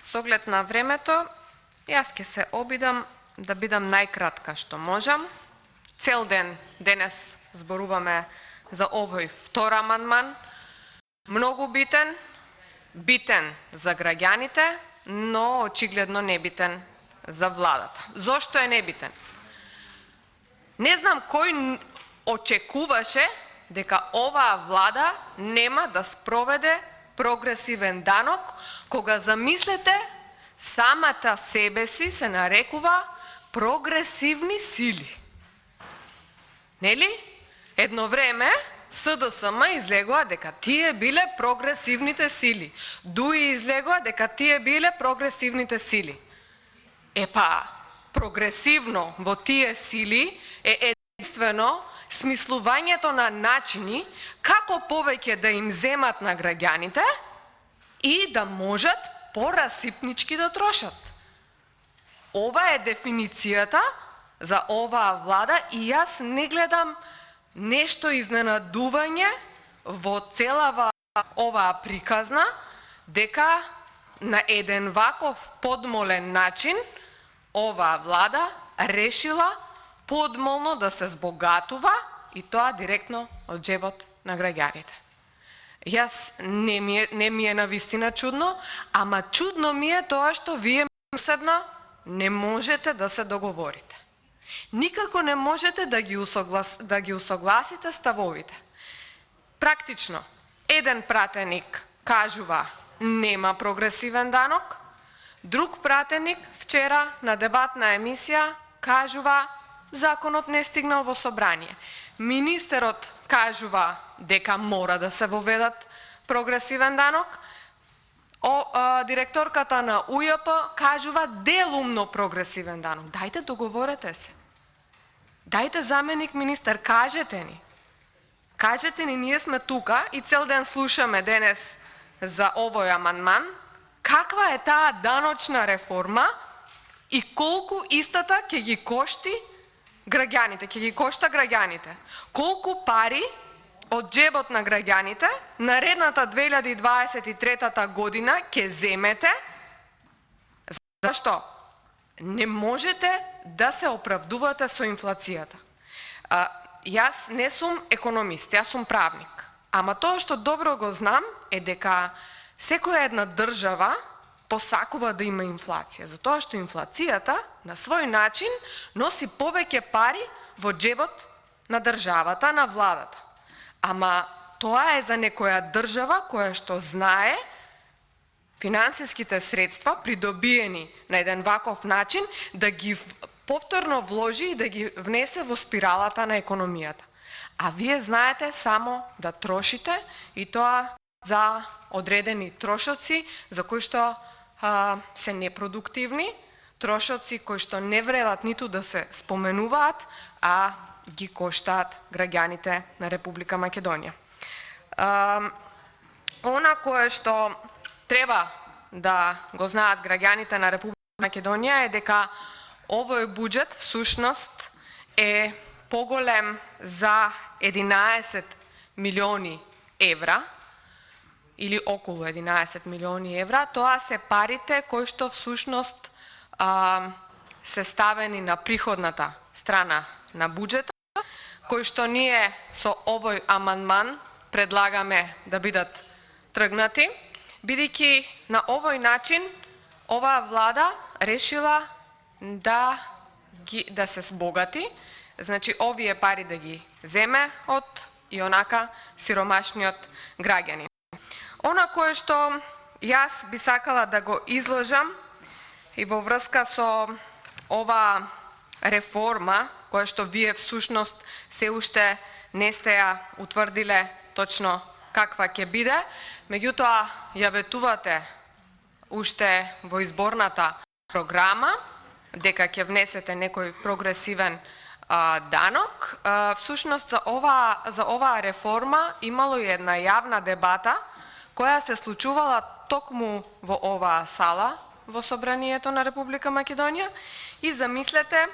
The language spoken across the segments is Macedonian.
Со оглед на времето, јас ќе се обидам да бидам најкратка што можам. Цел ден денес зборуваме за овој втор амандман. Многу битен, битен за граѓаните, но очигледно небитен за владата. Зошто е небитен? Не знам кој очекуваше дека оваа влада нема да спроведе прогресивен данок, кога замислете самата себе си се нарекува прогресивни сили. Нели? Едно време СДСМ излегува дека тие биле прогресивните сили. ДУИ излегува дека тие биле прогресивните сили. Епа, прогресивно во тие сили е единствено смислувањето на начини како повеќе да им земат на граѓаните и да можат порасипнички да трошат. Ова е дефиницијата за оваа влада и јас не гледам нешто изненадување во целава оваа приказна, дека на еден ваков подмолен начин оваа влада решила подмолно да се збогатува и тоа директно од џебот на граѓаните. Јас не ми е навистина чудно, ама чудно ми е тоа што вие меѓусебно не можете да се договорите. Никако не можете да ги усогласите ставовите. Практично, еден пратеник кажува нема прогресивен данок, друг пратеник вчера на дебатна емисија кажува законот не стигнал во собрание. Министерот кажува дека мора да се воведат прогресивен данок, директорката на УЈП кажува делумно прогресивен данок. Дајте договорете се. Дајте заменик министер, кажете ни. Кажете ни, ние сме тука и цел ден слушаме денес за овој амандман, каква е таа даночна реформа и колку истата ќе ги кошти граѓаните, ќе ги кошта граѓаните. Колку пари од џебот на граѓаните наредната 2023 година ќе земете? Зашто? Не можете да се оправдувате со инфлацијата. Јас не сум економист, јас сум правник. Ама тоа што добро го знам е дека секоја една држава посакува да има инфлација, затоа што инфлацијата на свој начин носи повеќе пари во џебот на државата, на владата. Ама тоа е за некоја држава која што знае финансиските средства придобиени на еден ваков начин да ги повторно вложи и да ги внесе во спиралата на економијата. А вие знаете само да трошите и тоа за одредени трошоци за кои што се непродуктивни, трошоци кои што не вредат ниту да се споменуваат, а ги коштаат граѓаните на Република Македонија. Она кое што треба да го знаат граѓаните на Република Македонија е дека овој буџет всушност е поголем за 11 милиони евра, или околу 11 милиони евра. Тоа се парите кои што всушност се ставени на приходната страна на буџетот, кои што ние со овој амандман предлагаме да бидат тргнати, бидејќи на овој начин оваа влада решила да се збогати, значи овие пари да ги земе од и онака сиромашниот граѓанин. Она кое што јас би сакала да го изложам и во врска со ова реформа, која што вие всушност се уште не сте ја утврдиле точно каква ќе биде, меѓутоа ја ветувате уште во изборната програма дека ќе внесете некој прогресивен данок. Всушност за оваа реформа имало и една јавна дебата која се случувала токму во оваа сала во Собранието на Република Македонија и замислете,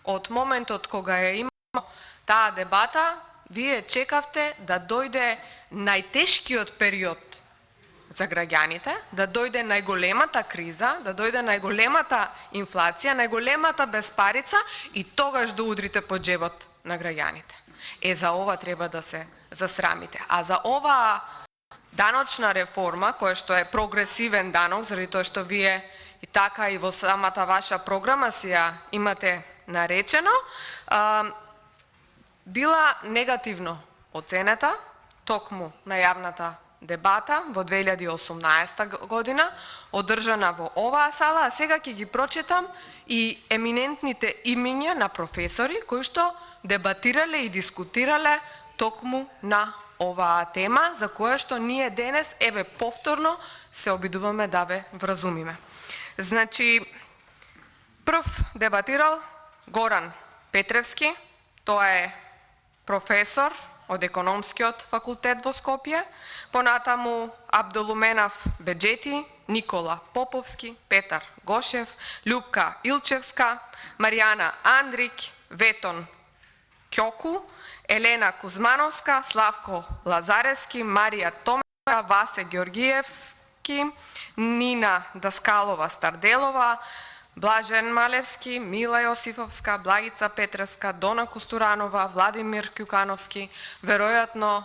од моментот кога ја имало таа дебата, вие чекавте да дојде најтешкиот период за граѓаните, да дојде најголемата криза, да дојде најголемата инфлација, најголемата безпарица и тогаш да удрите по џебот на граѓаните. За ова треба да се засрамите. А за ова даночна реформа, која што е прогресивен данок, заради тоа што вие и така и во самата ваша програма си ја имате наречено, била негативно оценета токму на јавната дебата во 2018 година, одржана во оваа сала, а сега ќе ги прочитам и еминентните имиња на професори кои што дебатирале и дискутирале токму на оваа тема, за која што ние денес, повторно, се обидуваме да ве вразумиме. Значи, прв дебатирал Горан Петревски, тоа е професор од Економскиот факултет во Скопје, понатаму Абдулуменав Беџети, Никола Поповски, Петар Гошев, Љупка Илчевска, Маријана Андрик, Ветон Ќоку, Елена Кузмановска, Славко Лазарески, Марија Томева, Васе Ѓоргиевски, Нина Даскалова Старделова, Блажен Малевски, Мила Јосифовска, Благица Петревска, Дона Костуранова, Владимир Ќукановски, веројатно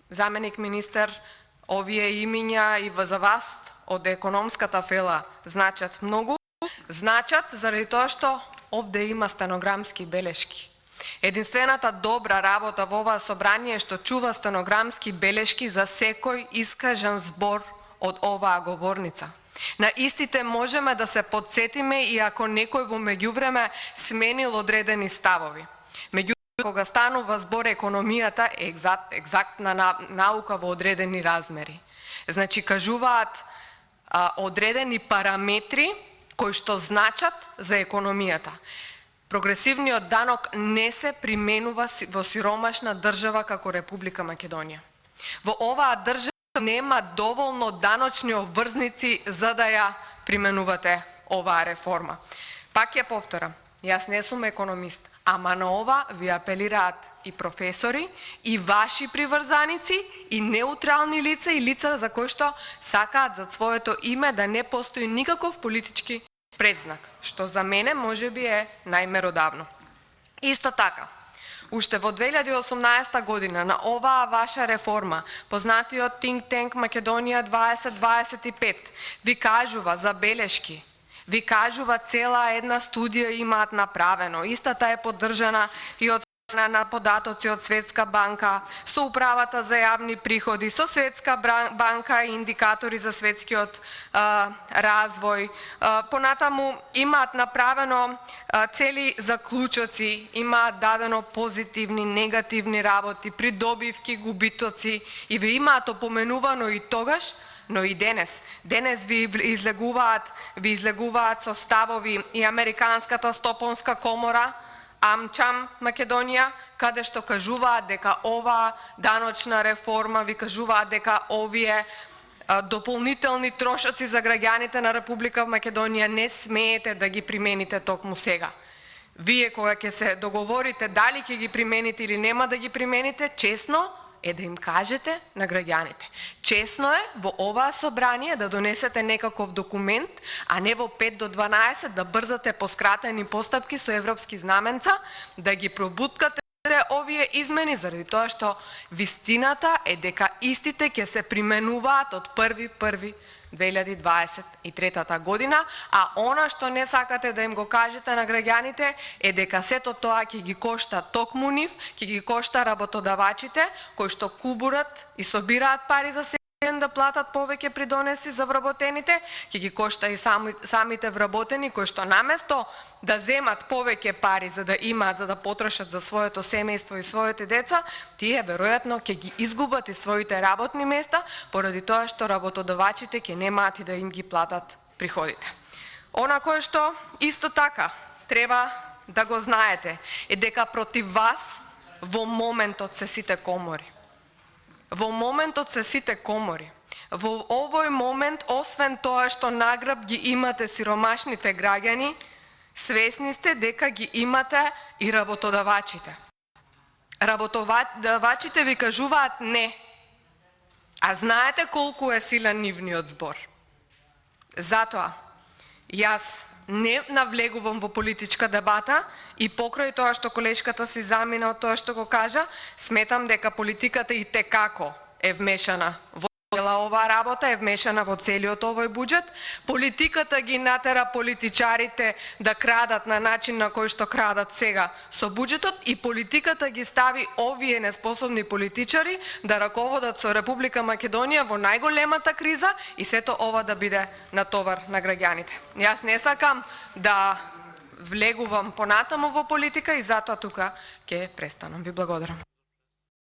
заменик министер, овие имиња и за вас од економската фела значат многу, значат заради тоа што овде има стенограмски белешки. Единствената добра работа во оваа собрание е што чува стенограмски белешки за секој искажан збор од оваа говорница. На истите можеме да се подсетиме и ако некој во меѓувреме сменил одредени ставови. Меѓутоа, кога станува збор економијата е екзактна наука во одредени размери. Значи, кажуваат одредени параметри кои што значат за економијата. Прогресивниот данок не се применува во сиромашна држава како Република Македонија. Во оваа држава нема доволно даночни обврзници за да ја применувате оваа реформа. Пак ја повторам, јас не сум економист, ама на ова ви апелираат и професори, и ваши приврзаници, и неутрални лица, и лица за кои што сакаат за своето име да не постои никаков политички предзнак, што за мене можеби е најмеродавно. Исто така, уште во 2018 година на оваа ваша реформа, познатиот think tank Македонија 2025, ви кажува за белешки, ви кажува цела една студија имаат направено. Истата е поддржана и од на податоци од Светска банка, со управата за јавни приходи, со Светска банка и индикатори за светскиот развој. Понатаму имаат направено цели заклучоци, имаат дадено позитивни, негативни работи, придобивки, губитоци и ви имаат опоменувано и тогаш, но и денес. Денес ви излегуваат со ставови и Американската стопонска комора, Амчам Македонија, каде што кажуваат дека оваа даночна реформа, ви кажуваат дека овие дополнителни трошоци за граѓаните на Република Македонија не смеете да ги примените токму сега. Вие кога ќе се договорите дали ќе ги примените или нема да ги примените, чесно е да им кажете на граѓаните. Чесно е во оваа собрание да донесете некаков документ, а не во 5 до 12 да брзате по скратени постапки со европски знаменца, да ги пробуткате овие измени, заради тоа што вистината е дека истите ќе се применуваат од 1.1.2023 година, а она што не сакате да им го кажете на граѓаните е дека сето тоа ќе ги кошта токму нив, ќе ги кошта работодавачите кои што кубурат и собираат пари за се да платат повеќе придонеси за вработените, ќе ги кошта и самите вработени кои што наместо да земат повеќе пари за да имаат, за да потрошат за своето семејство и своите деца, тие веројатно ќе ги изгубат и своите работни места поради тоа што работодавачите ќе немаат и да им ги платат приходите. Она кое што исто така треба да го знаете е дека против вас во моментот се сите комори. Во моментот се сите комори. Во овој момент, освен тоа што награб ги имате сиромашните граѓани, свесни сте дека ги имате и работодавачите. Работодавачите ви кажуваат не. А знаете колку е силен нивниот збор. Затоа, јас не навлегувам во политичка дебата и покрај тоа што колешката си замина од тоа што го кажа, сметам дека политиката и текако е вмешана во цела оваа работа, е вмешана во целиот овој буџет. Политиката ги натера политичарите да крадат на начин на кој што крадат сега со буџетот и политиката ги стави овие неспособни политичари да раководат со Република Македонија во најголемата криза и сето ова да биде на товар на граѓаните. Јас не сакам да влегувам понатаму во политика и затоа тука ќе престанам. Ви благодарам.